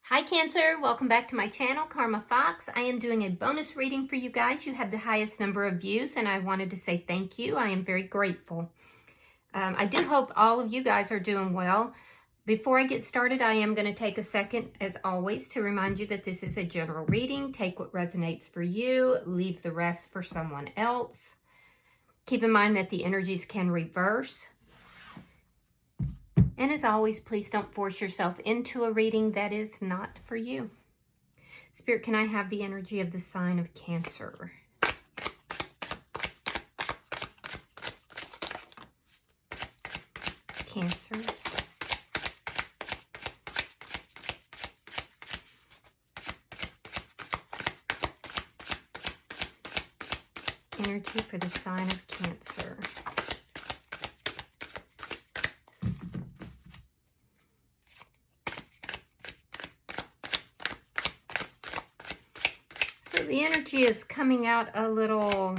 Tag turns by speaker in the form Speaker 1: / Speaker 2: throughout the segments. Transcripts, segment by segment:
Speaker 1: Hi Cancer, welcome back to my channel, Karma Fox. I am doing a bonus reading for you guys. You had the highest number of views and I wanted to say thank you. I am very grateful. I do hope all of you guys are doing well. Before I get started, I am going to take a second, as always, to remind you that this is a general reading. Take what resonates for you, leave the rest for someone else. Keep in mind that the energies can reverse. And as always, please don't force yourself into a reading that is not for you. Spirit, can I have the energy of the sign of Cancer? Cancer. Energy for the sign of Cancer. So the energy is coming out a little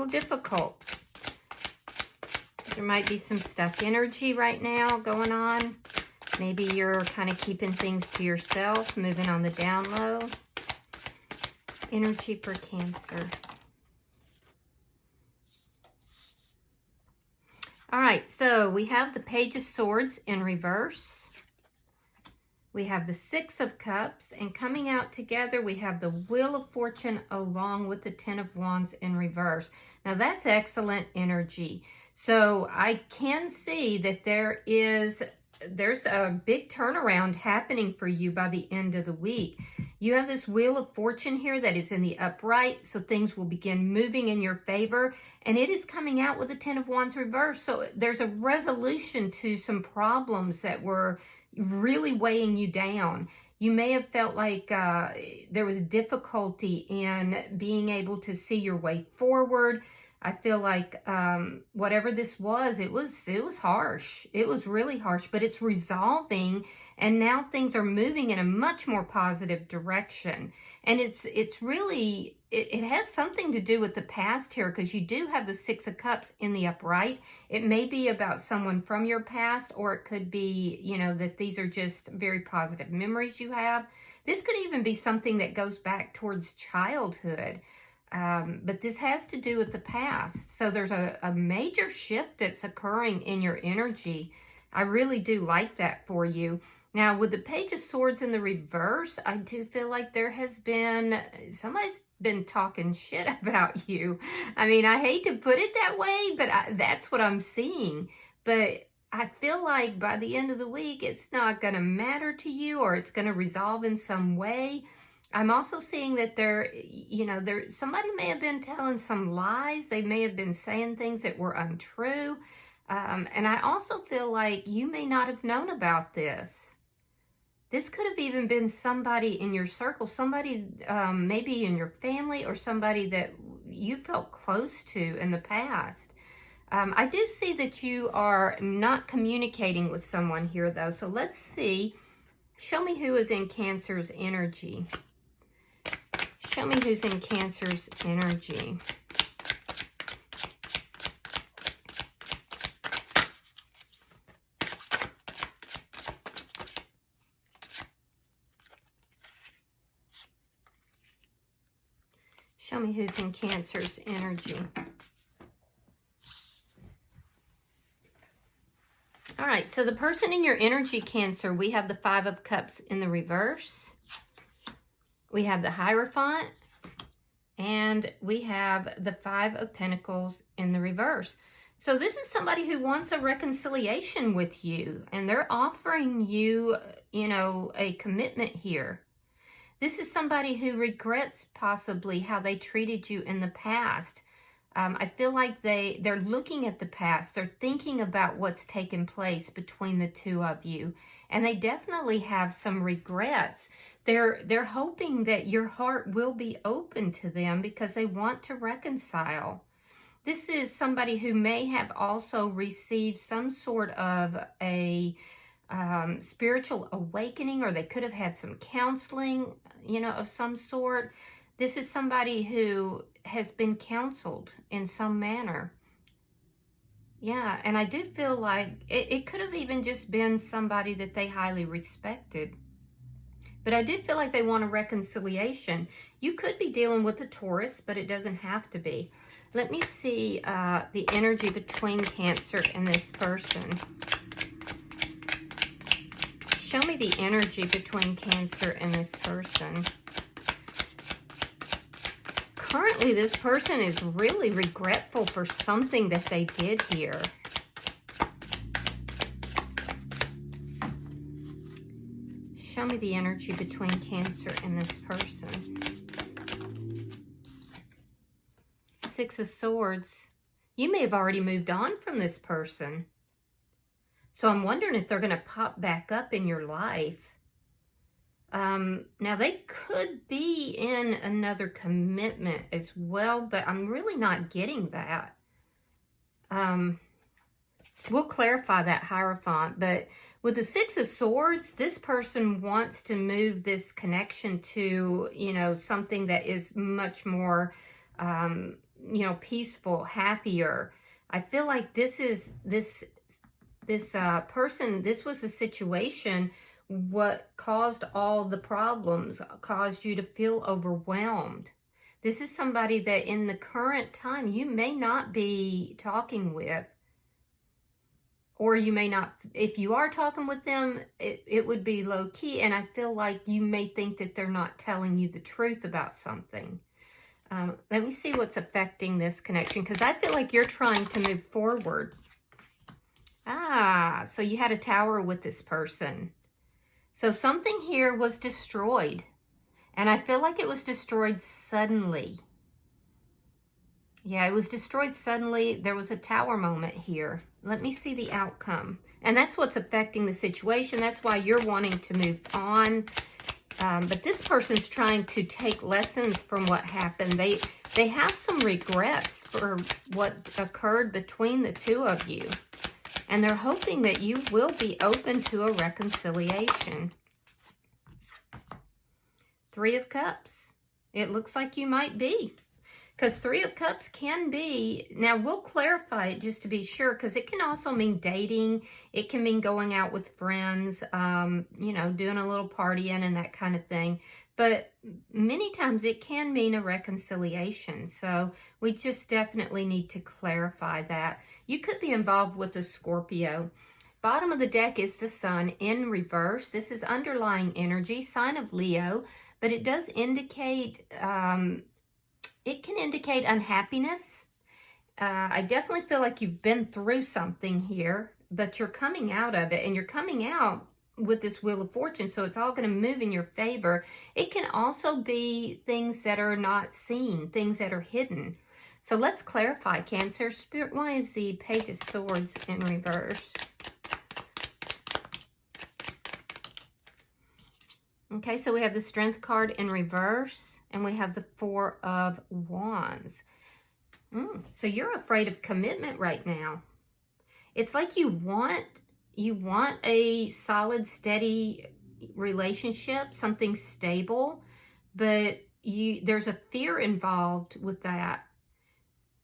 Speaker 1: difficult. There might be some stuck energy right now going on. Maybe you're kind of keeping things to yourself, moving on the down low. Energy for Cancer. All right, so we have the Page of Swords in reverse. We have the Six of Cups, and coming out together, we have the Wheel of Fortune along with the Ten of Wands in reverse. Now, that's excellent energy. So I can see that there's a big turnaround happening for you by the end of the week. You have this Wheel of Fortune here that is in the upright, so things will begin moving in your favor, and it is coming out with the Ten of Wands reverse. So there's a resolution to some problems that were really weighing you down. You may have felt like there was difficulty in being able to see your way forward. I feel like whatever this was, it was harsh. It was really harsh, but it's resolving, and now things are moving in a much more positive direction. And it's really, it has something to do with the past here, because you do have the Six of Cups in the upright. It may be about someone from your past, or it could be, you know, that these are just very positive memories you have. This could even be something that goes back towards childhood. But this has to do with the past. So there's a major shift that's occurring in your energy. I really do like that for you. Now, with the Page of Swords in the reverse, I do feel like there has been, somebody's been talking shit about you. I mean, I hate to put it that way, but that's what I'm seeing. But I feel like by the end of the week, it's not going to matter to you, or it's going to resolve in some way. I'm also seeing that somebody may have been telling some lies. They may have been saying things that were untrue. And I also feel like you may not have known about this. This could have even been somebody in your circle, somebody maybe in your family, or somebody that you felt close to in the past. I do see that you are not communicating with someone here, though. So let's see. Show me who is in Cancer's energy. Show me who's in Cancer's energy. Show me who's in Cancer's energy. All right, so the person in your energy, Cancer, we have the Five of Cups in the reverse. We have the Hierophant, and we have the Five of Pentacles in the reverse. So this is somebody who wants a reconciliation with you, and they're offering you, a commitment here. This is somebody who regrets possibly how they treated you in the past. I feel like they're looking at the past. They're thinking about what's taken place between the two of you, and they definitely have some regrets. They're hoping that your heart will be open to them because they want to reconcile. This is somebody who may have also received some sort of a spiritual awakening, or they could have had some counseling, of some sort. This is somebody who has been counseled in some manner. Yeah, and I do feel like it could have even just been somebody that they highly respected. But I do feel like they want a reconciliation. You could be dealing with a Taurus, but it doesn't have to be. Let me see the energy between Cancer and this person. Show me the energy between Cancer and this person. Currently, this person is really regretful for something that they did here. Show me the energy between Cancer and this person. Six of Swords. You may have already moved on from this person. So I'm wondering if they're going to pop back up in your life. Now, they could be in another commitment as well, but I'm really not getting that. We'll clarify that Hierophant, but with the Six of Swords, this person wants to move this connection to, you know, something that is much more, you know, peaceful, happier. I feel like this person, this was a situation, what caused all the problems, caused you to feel overwhelmed. This is somebody that in the current time you may not be talking with. Or you may not, if you are talking with them, it would be low key. And I feel like you may think that they're not telling you the truth about something. Let me see what's affecting this connection, because I feel like you're trying to move forward. So you had a Tower with this person. So something here was destroyed. And I feel like it was destroyed suddenly. Yeah, it was destroyed suddenly. There was a Tower moment here. Let me see the outcome. And that's what's affecting the situation. That's why you're wanting to move on. But this person's trying to take lessons from what happened. They have some regrets for what occurred between the two of you. And they're hoping that you will be open to a reconciliation. Three of Cups. It looks like you might be. Because Three of Cups can be, now we'll clarify it just to be sure, because it can also mean dating. It can mean going out with friends, you know, doing a little partying and that kind of thing. But many times it can mean a reconciliation. So we just definitely need to clarify that. You could be involved with a Scorpio. Bottom of the deck is the Sun in reverse. This is underlying energy, sign of Leo, but it does indicate... it can indicate unhappiness. I definitely feel like you've been through something here, but you're coming out of it, and you're coming out with this Wheel of Fortune, so it's all going to move in your favor. It can also be things that are not seen, things that are hidden. So let's clarify, Cancer. Spirit, why is the Page of Swords in reverse? Okay, so we have the Strength card in reverse. And we have the Four of Wands. So you're afraid of commitment right now. It's like you want a solid, steady relationship, something stable, but there's a fear involved with that.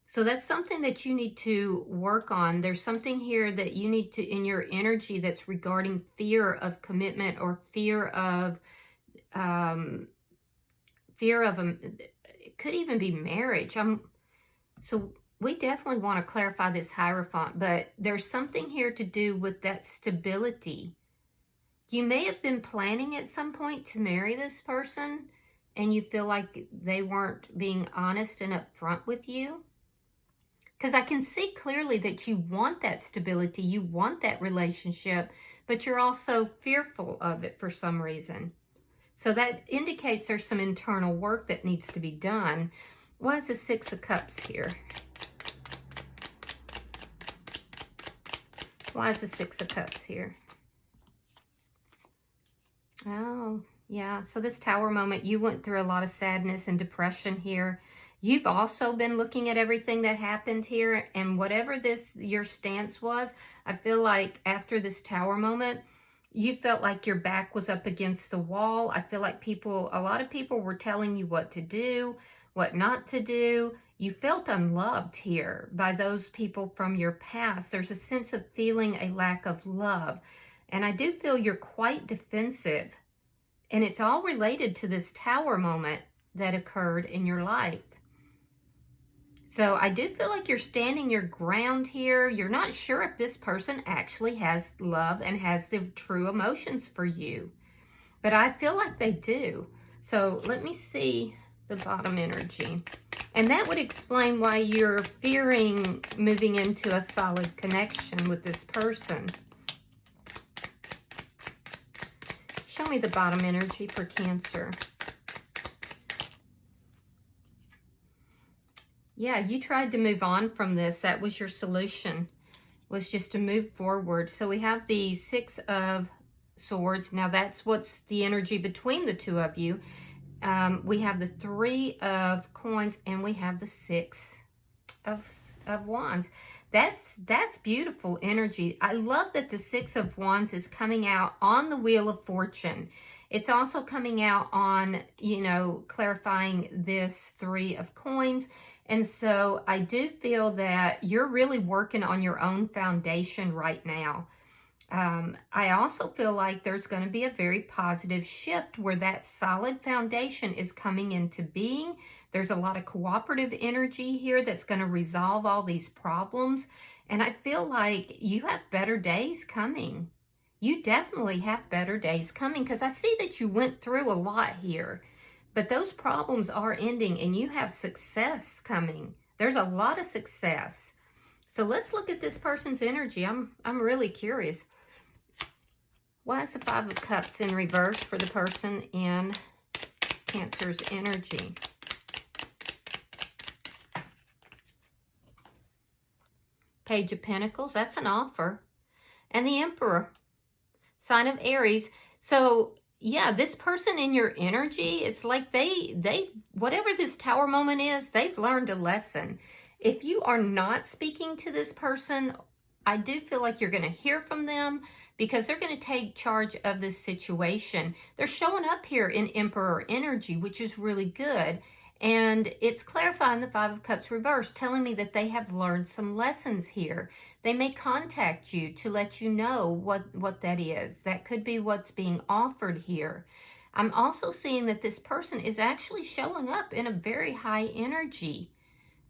Speaker 1: So that's something that you need to work on. There's something here that you need to, in your energy, that's regarding fear of commitment or fear of it could even be marriage. So we definitely want to clarify this Hierophant, but there's something here to do with that stability. You may have been planning at some point to marry this person, and you feel like they weren't being honest and upfront with you. Because I can see clearly that you want that stability, you want that relationship, but you're also fearful of it for some reason. So that indicates there's some internal work that needs to be done. Why is the Six of Cups here? Why is the Six of Cups here? Oh, yeah. So this Tower moment, you went through a lot of sadness and depression here. You've also been looking at everything that happened here, and whatever your stance was, I feel like after this Tower moment, you felt like your back was up against the wall. I feel like a lot of people were telling you what to do, what not to do. You felt unloved here by those people from your past. There's a sense of feeling a lack of love. And I do feel you're quite defensive And it's all related to this Tower moment that occurred in your life. So I do feel like you're standing your ground here. You're not sure if this person actually has love and has the true emotions for you. But I feel like they do. So let me see the bottom energy. And that would explain why you're fearing moving into a solid connection with this person. Show me the bottom energy for Cancer. Yeah, you tried to move on from this. That was your solution, was just to move forward. So we have the Six of Swords. Now that's what's the energy between the two of you. We have the Three of Coins, and we have the Six of Wands. That's beautiful energy. I love that the Six of Wands is coming out on the Wheel of Fortune. It's also coming out on, you know, clarifying this Three of Coins. And so I do feel that you're really working on your own foundation right now. I also feel like there's going to be a very positive shift where that solid foundation is coming into being. There's a lot of cooperative energy here that's going to resolve all these problems. And I feel like you have better days coming. You definitely have better days coming, because I see that you went through a lot here. But those problems are ending and you have success coming. There's a lot of success. So let's look at this person's energy. I'm really curious. Why is the Five of Cups in reverse for the person in Cancer's energy? Page of Pentacles, that's an offer. And the Emperor, sign of Aries. So yeah, this person in your energy, it's like they whatever this Tower moment is, they've learned a lesson. If you are not speaking to this person, I do feel like you're going to hear from them, because they're going to take charge of this situation. They're showing up here in Emperor energy, which is really good. And it's clarifying the Five of Cups reverse, telling me that they have learned some lessons here. They may contact you to let you know what that is. That could be what's being offered here. I'm also seeing that this person is actually showing up in a very high energy.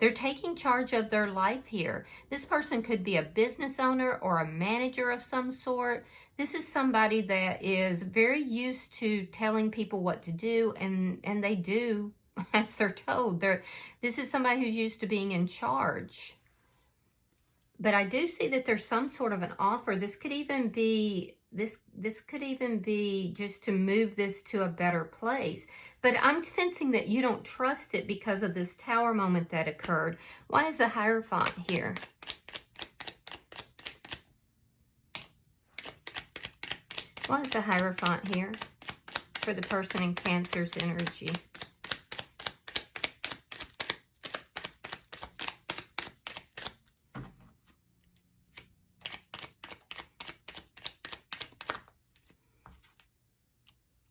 Speaker 1: They're taking charge of their life here. This person could be a business owner or a manager of some sort. This is somebody that is very used to telling people what to do, and they do as they're told. This is somebody who's used to being in charge. But I do see that there's some sort of an offer. This could even be this could even be just to move this to a better place. But I'm sensing that you don't trust it because of this Tower moment that occurred. Why is the Hierophant here? Why is the Hierophant here for the person in Cancer's energy?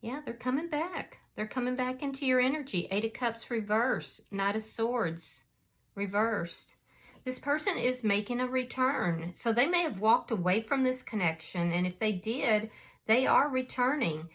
Speaker 1: Yeah, they're coming back. They're coming back into your energy. Eight of Cups reversed. Knight of Swords reversed. This person is making a return. So they may have walked away from this connection. And if they did, they are returning.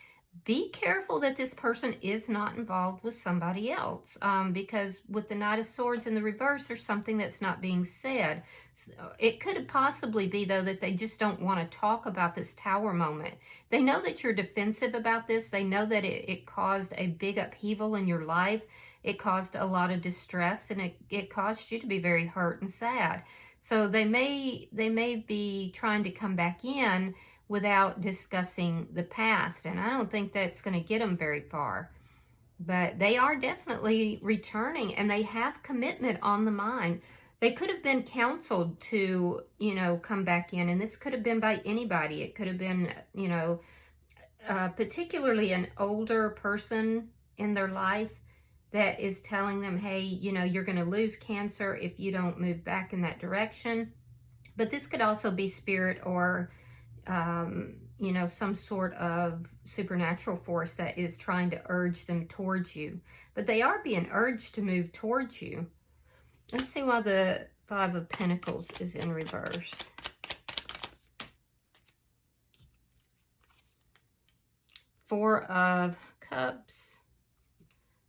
Speaker 1: Be careful that this person is not involved with somebody else. Because with the Knight of Swords in the reverse, there's something that's not being said. So it could possibly be, though, that they just don't want to talk about this Tower moment. They know that you're defensive about this. They know that it caused a big upheaval in your life. It caused a lot of distress, and it caused you to be very hurt and sad. So they may be trying to come back in without discussing the past. And I don't think that's going to get them very far. But they are definitely returning, and they have commitment on the mind. They could have been counseled to, you know, come back in. And this could have been by anybody. It could have been, you know, particularly an older person in their life that is telling them, hey, you know, you're going to lose Cancer if you don't move back in that direction. But this could also be spirit or you know, some sort of supernatural force that is trying to urge them towards you. But they are being urged to move towards you. Let's see why the Five of Pentacles is in reverse. Four of Cups,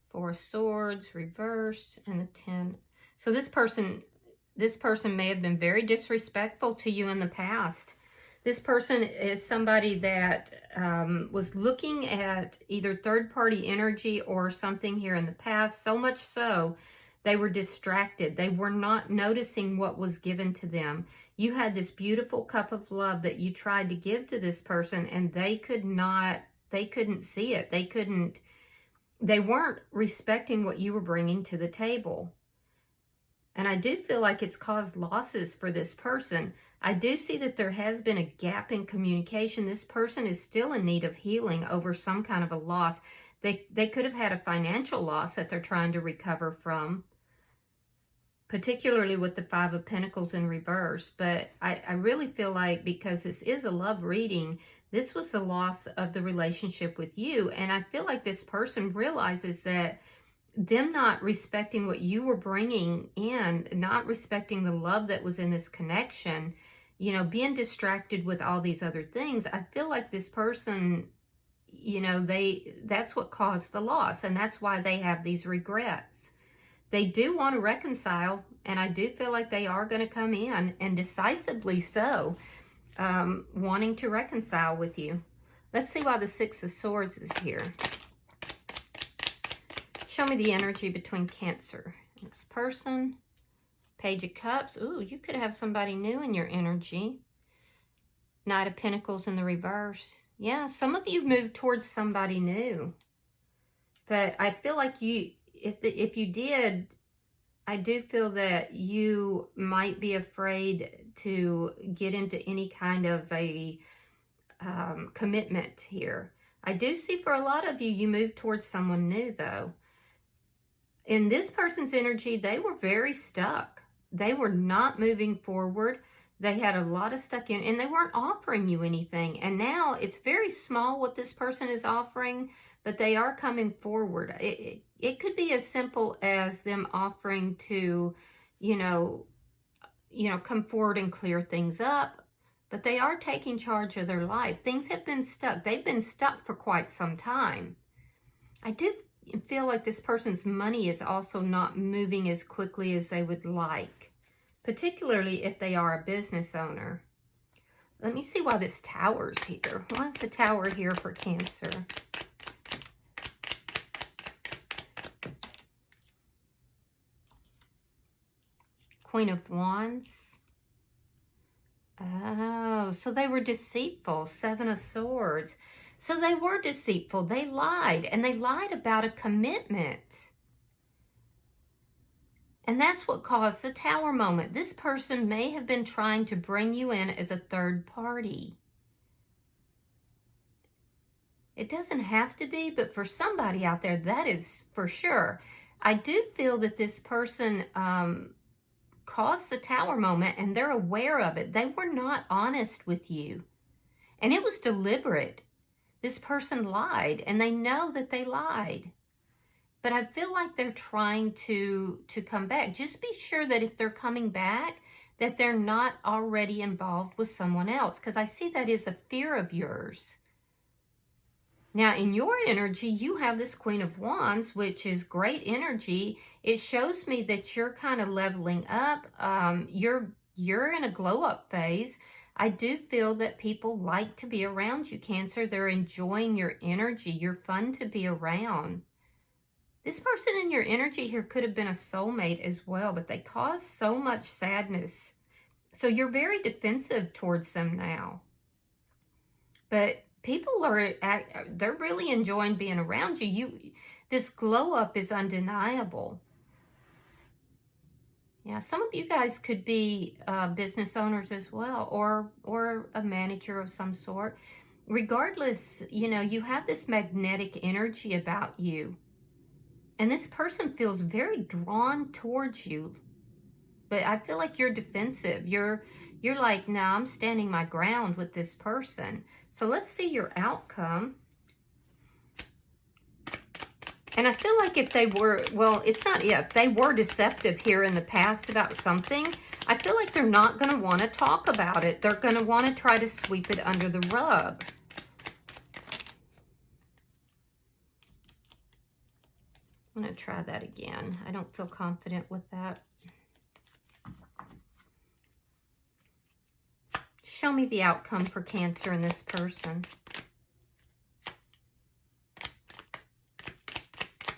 Speaker 1: Four of Swords, reversed, and the 10. So this person may have been very disrespectful to you in the past. This person is somebody that was looking at either third-party energy or something here in the past, so much so they were distracted. They were not noticing what was given to them. You had this beautiful cup of love that you tried to give to this person, and they couldn't see it. They weren't respecting what you were bringing to the table. And I do feel like it's caused losses for this person. I do see that there has been a gap in communication. This person is still in need of healing over some kind of a loss. They could have had a financial loss that they're trying to recover from, particularly with the Five of Pentacles in reverse. But I really feel like, because this is a love reading, this was the loss of the relationship with you. And I feel like this person realizes that them not respecting what you were bringing in, not respecting the love that was in this connection, you know, being distracted with all these other things. I feel like this person, you know, that's what caused the loss, and that's why they have these regrets. They do want to reconcile, and I do feel like they are going to come in, and decisively so, wanting to reconcile with you. Let's see why the Six of Swords is here. Show me the energy between Cancer and this person. Page of Cups. Ooh, you could have somebody new in your energy. Knight of Pentacles in the reverse. Yeah, some of you moved towards somebody new. But I feel like if you did, I do feel that you might be afraid to get into any kind of a commitment here. I do see for a lot of you, you moved towards someone new though. In this person's energy, they were very stuck. They were not moving forward. They had a lot of stuck in, and they weren't offering you anything. And now it's very small what this person is offering, but they are coming forward. It could be as simple as them offering to, you know, come forward and clear things up, but they are taking charge of their life. Things have been stuck. They've been stuck for quite some time. I do feel like this person's money is also not moving as quickly as they would like, particularly if they are a business owner. Let me see why this Tower's here. Why is the Tower here for Cancer? Queen of Wands. Oh, so they were deceitful. Seven of Swords. So they were deceitful. They lied, and they lied about a commitment. And that's what caused the Tower moment. This person may have been trying to bring you in as a third party. It doesn't have to be, but for somebody out there, that is for sure. I do feel that this person caused the Tower moment, and they're aware of it. They were not honest with you, and it was deliberate. This person lied, and they know that they lied. But I feel like they're trying to come back. Just be sure that if they're coming back, that they're not already involved with someone else, because I see that is a fear of yours. Now, in your energy, you have this Queen of Wands, which is great energy. It shows me that you're kind of leveling up. You're in a glow-up phase. I do feel that people like to be around you, Cancer. They're enjoying your energy. You're fun to be around. This person in your energy here could have been a soulmate as well, but they cause so much sadness. So you're very defensive towards them now. But people they're really enjoying being around you. This glow up is undeniable. Yeah, some of you guys could be business owners as well, or a manager of some sort. Regardless, you know, you have this magnetic energy about you. And this person feels very drawn towards you. But I feel like you're defensive. You're like, no, I'm standing my ground with this person. So let's see your outcome. And I feel like if they were, well, it's not if, they were deceptive here in the past about something, I feel like they're not going to want to talk about it. They're going to want to try to sweep it under the rug. I'm going to try that again. I don't feel confident with that. Show me the outcome for Cancer and this person.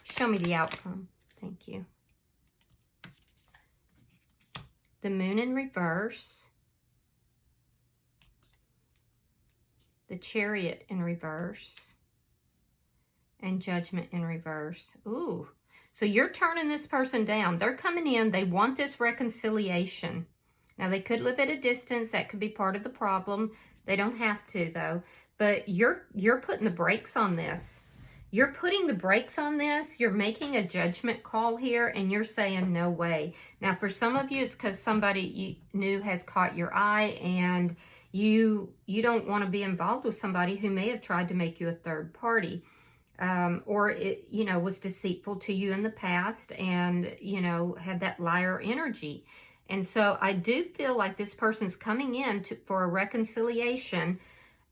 Speaker 1: Show me the outcome. Thank you. The Moon in reverse. The Chariot in reverse. And Judgment in reverse. Ooh. So you're turning this person down. They're coming in. They want this reconciliation. Now, they could live at a distance. That could be part of the problem. They don't have to, though. But you're putting the brakes on this. You're putting the brakes on this. You're making a judgment call here, and you're saying, no way. Now, for some of you, it's because somebody you knew has caught your eye, and you don't want to be involved with somebody who may have tried to make you a third party. Or it, was deceitful to you in the past and, had that liar energy. And so I do feel like this person's coming in for a reconciliation.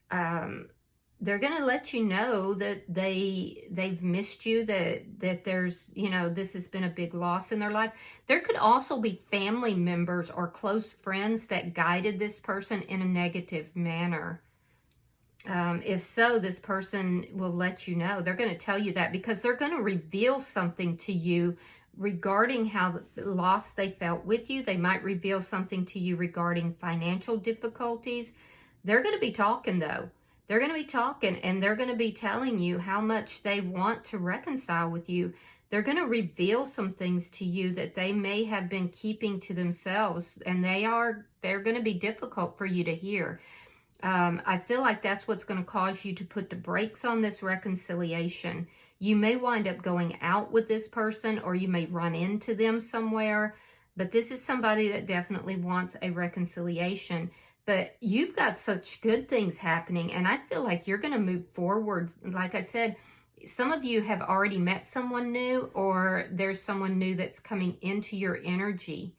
Speaker 1: They're going to let you know that they've missed you, that there's, this has been a big loss in their life. There could also be family members or close friends that guided this person in a negative manner. If so, this person will let you know. They're going to tell you that because they're going to reveal something to you regarding how lost they felt with you. They might reveal something to you regarding financial difficulties. They're going to be talking, though. They're going to be talking, and they're going to be telling you how much they want to reconcile with you. They're going to reveal some things to you that they may have been keeping to themselves, and they're going to be difficult for you to hear. I feel like that's what's going to cause you to put the brakes on this reconciliation. You may wind up going out with this person, or you may run into them somewhere, but this is somebody that definitely wants a reconciliation. But you've got such good things happening, and I feel like you're going to move forward. Like I said, some of you have already met someone new, or there's someone new that's coming into your energy.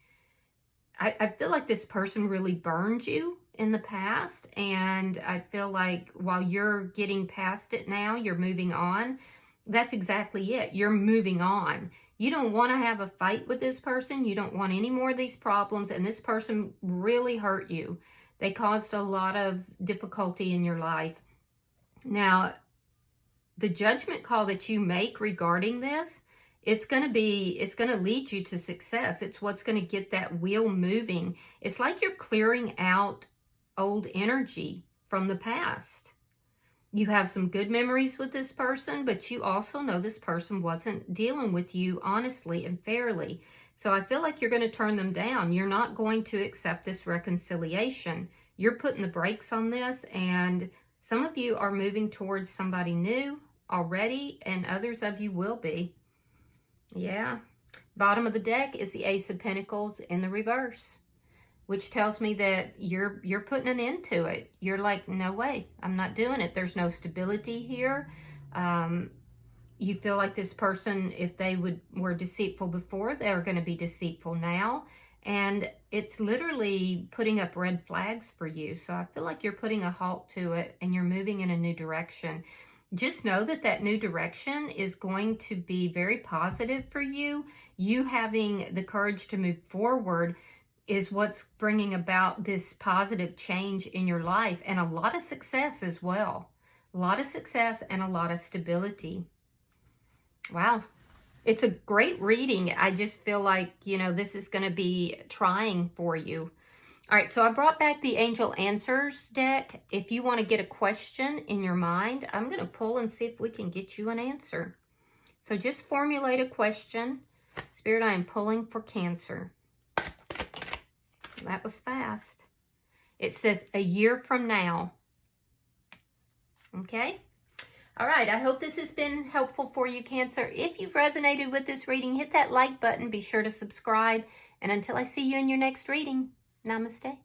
Speaker 1: I feel like this person really burned you in the past, and I feel like while you're getting past it now, you're moving on. That's exactly it. You're moving on. You don't want to have a fight with this person. You don't want any more of these problems, and this person really hurt you. They caused a lot of difficulty in your life. Now, the judgment call that you make regarding this, it's going to lead you to success. It's what's going to get that wheel moving. It's like you're clearing out old energy from the past. You have some good memories with this person, but you also know this person wasn't dealing with you honestly and fairly. So I feel like you're going to turn them down. You're not going to accept this reconciliation. You're putting the brakes on this, and some of you are moving towards somebody new already, and others of you will be. Yeah. Bottom of the deck is the Ace of Pentacles in the reverse, which tells me that you're putting an end to it. You're like, no way, I'm not doing it. There's no stability here. You feel like this person, if they were deceitful before, they're going to be deceitful now. And it's literally putting up red flags for you. So I feel like you're putting a halt to it, and you're moving in a new direction. Just know that that new direction is going to be very positive for you. You having the courage to move forward is what's bringing about this positive change in your life, and a lot of success as well. A lot of success and a lot of stability. Wow. It's a great reading. I just feel like, this is going to be trying for you. All right, so I brought back the Angel Answers deck. If you want to get a question in your mind, I'm going to pull and see if we can get you an answer. So just formulate a question. Spirit, I am pulling for Cancer. That was fast. It says a year from now. Okay? All right, I hope this has been helpful for you, Cancer. If you've resonated with this reading, hit that like button. Be sure to subscribe. And until I see you in your next reading, namaste.